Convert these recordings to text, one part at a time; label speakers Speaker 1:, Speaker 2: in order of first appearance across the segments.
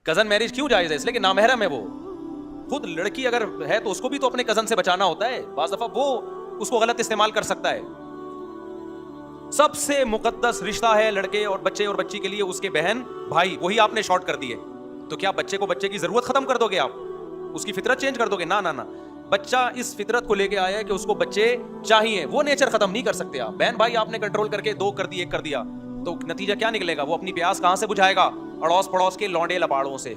Speaker 1: Cousin marriage کیوں جائز ہے؟ اس لیے کہ نامحرم ہے وہ. خود لڑکی اگر ہے تو اس کو بھی تو اپنے کزن سے بچانا ہوتا ہے. بعض دفعہ وہ اس کو غلط استعمال کر سکتا ہے. سب سے مقدس رشتہ ہے لڑکے اور بچے اور بچی کے لیے اس کے بہن بھائی, وہی آپ نے شارٹ کر دیے. تو کیا بچے کو بچے کی ضرورت ختم کر دو گے آپ؟ اس کی فطرت چینج کر دو گے؟ نہ. بچہ اس فطرت کو لے کے آیا ہے کہ اس کو بچے چاہیے, وہ نیچر ختم نہیں کر سکتے آپ. بہن بھائی آپ نے کنٹرول کر کے 2 کر دی 1 کر دیا تو نتیجہ کیا نکلے گا؟ وہ اپنی پیاس کہاں سے بجھائے گا؟ اڑوس پڑوس کے لونڈے لپاڑوں سے,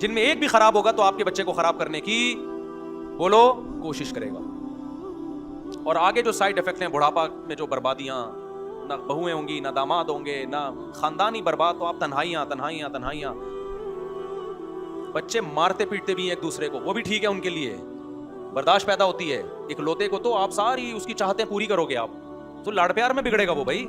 Speaker 1: جن میں ایک بھی خراب ہوگا تو آپ کے بچے کو خراب کرنے کی بولو کوشش کرے گا. اور آگے جو سائیڈ افیکٹ ہیں بڑھاپا میں, جو بربادیاں, نہ بہویں ہوں گی, نہ داماد ہوں گے, نہ خاندانی برباد, تو آپ تنہائیاں. بچے مارتے پیٹتے بھی ہیں ایک دوسرے کو, وہ بھی ٹھیک ہے ان کے لیے, برداشت پیدا ہوتی ہے. ایک لوتے کو تو آپ ساری اس کی چاہتیں پوری کرو گے آپ, تو لاڑ پیار میں بگڑے گا وہ. بھائی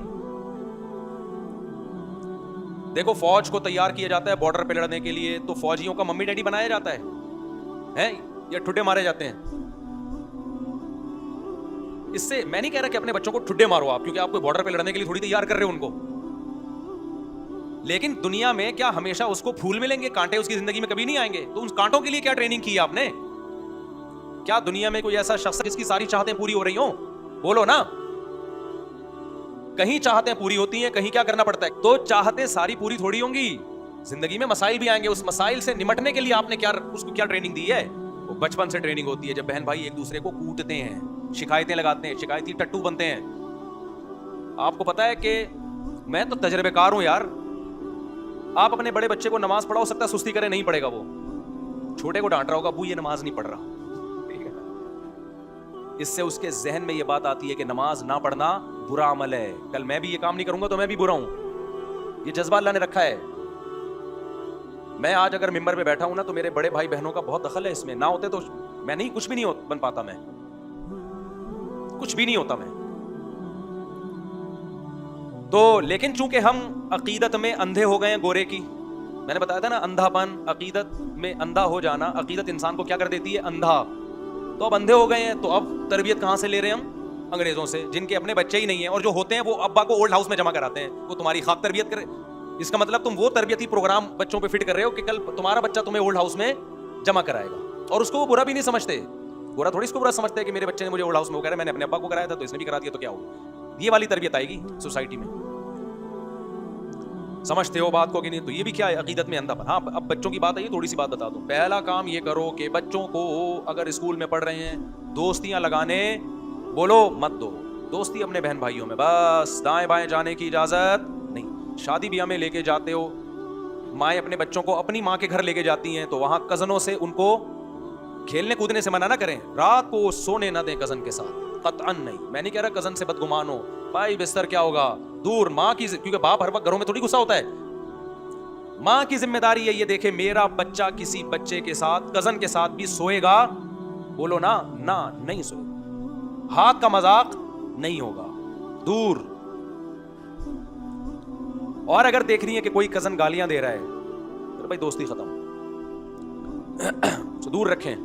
Speaker 1: دیکھو فوج کو تیار کیا جاتا ہے بارڈر پہ لڑنے کے لیے, تو فوجیوں کا ممی ڈیڈی بنایا جاتا ہے یا ٹھڈے مارے جاتے ہیں؟ اس سے میں نہیں کہہ رہا کہ اپنے بچوں کو ٹھڈے مارو آپ, کیونکہ آپ کو بارڈر پہ لڑنے کے لیے تھوڑی تیار کر رہے ہو ان کو. لیکن دنیا میں کیا ہمیشہ اس کو پھول ملیں گے؟ کانٹے اس کی زندگی میں کبھی نہیں آئیں گے. تو ان کانٹوں کے لیے کیا ٹریننگ کی آپ نے؟ کیا دنیا میں کوئی ایسا شخص جس کی ساری چاہتیں پوری ہو رہی ہوں؟ بولو نا. کہیں چاہتیں پوری ہوتی ہیں, کہیں کیا کرنا پڑتا ہے. تو چاہتیں ساری پوری تھوڑی ہوں گی, زندگی میں مسائل بھی آئیں گے. اس مسائل سے نمٹنے کے لیے آپ نے اس کو کیا ٹریننگ دی ہے؟ وہ بچپن سے ٹریننگ ہوتی ہے, جب بہن بھائی ایک دوسرے کو کوٹتے ہیں, شکایتیں لگاتے ہیں, شکایتی ٹٹو بنتے ہیں. آپ کو پتا ہے کہ میں تو تجربے کار ہوں یار. آپ اپنے بڑے بچے کو نماز پڑھا, ہو سکتا ہے سستی کرے, نہیں پڑھے گا وہ. چھوٹے کو ڈانٹ رہا ہوگا, ابو یہ نماز نہیں پڑھ رہا. اس سے اس کے ذہن میں یہ بات آتی ہے کہ نماز نہ پڑھنا برا عمل ہے, کل میں بھی یہ کام نہیں کروں گا تو میں بھی برا ہوں. یہ جذبہ اللہ نے رکھا ہے. میں آج اگر ممبر پہ بیٹھا ہوں نا, تو میرے بڑے بھائی بہنوں کا بہت دخل ہے اس میں. نہ ہوتے تو میں نہیں, کچھ بھی نہیں بن پاتا, میں کچھ بھی نہیں ہوتا میں. تو لیکن چونکہ ہم عقیدت میں اندھے ہو گئے ہیں گورے کی, میں نے بتایا تھا نا, اندھا پن, عقیدت میں اندھا ہو جانا. عقیدت انسان کو کیا کر دیتی ہے؟ اندھا. تو اب اندھے ہو گئے ہیں, تو اب تربیت کہاں سے لے رہے ہیں ہم؟ انگریزوں سے, جن کے اپنے بچے ہی نہیں ہیں, اور جو ہوتے ہیں وہ ابا کو اولڈ ہاؤس میں جمع کراتے ہیں, وہ تمہاری خاک تربیت کرے. اس کا مطلب تم وہ تربیتی پروگرام بچوں پہ فٹ کر رہے ہو کہ کل تمہارا بچہ تمہیں اولڈ ہاؤس میں جمع کرائے گا, اور اس کو وہ برا بھی نہیں سمجھتے. برا تھوڑی اس کو برا سمجھتے ہیں کہ میرے بچے نے مجھے اولڈ ہاؤس میں وہ کہہ رہا ہے, میں نے اپنے ابا کو کرایا تھا تو اس نے بھی کرا دیا, تو کیا ہوگا؟ یہ والی تربیت آئے گی سوسائٹی میں. سمجھتے ہو بات کو کہ نہیں؟ تو یہ بھی کیا ہے؟ عقیدت میں اندھا پن. ہاں اب بچوں کی بات ہے, یہ تھوڑی سی بات بتا دوں. پہلا کام یہ کرو کہ بچوں کو اگر اسکول میں پڑھ رہے ہیں, دوستیاں لگانے بولو مت دو. دوستی اپنے بہن بھائیوں میں بس, دائیں بائیں جانے کی اجازت نہیں. شادی بیاہ میں لے کے جاتے ہو, مائیں اپنے بچوں کو اپنی ماں کے گھر لے کے جاتی ہیں, تو وہاں کزنوں سے ان کو کھیلنے کودنے سے منع نہ کریں. رات کو سونے نہ دیں کزن کے ساتھ, قطعاً نہیں. میں نہیں کہہ رہا کزن سے بدگمان ہو, بھائی بستر کیا ہوگا دور. ماں کی, کیونکہ باپ ہر وقت گھروں میں تھوڑی غصہ ہوتا ہے. ماں کی ذمہ داری ہے یہ دیکھے میرا بچہ کسی بچے کے ساتھ, کزن کے ساتھ بھی سوئے گا. بولو نا, نہیں سوئے گا. ہاتھ کا مذاق نہیں ہوگا, دور. اور اگر دیکھ رہی ہے کہ کوئی کزن گالیاں دے رہا ہے, تو بھائی دوستی ختم, دور رکھیں.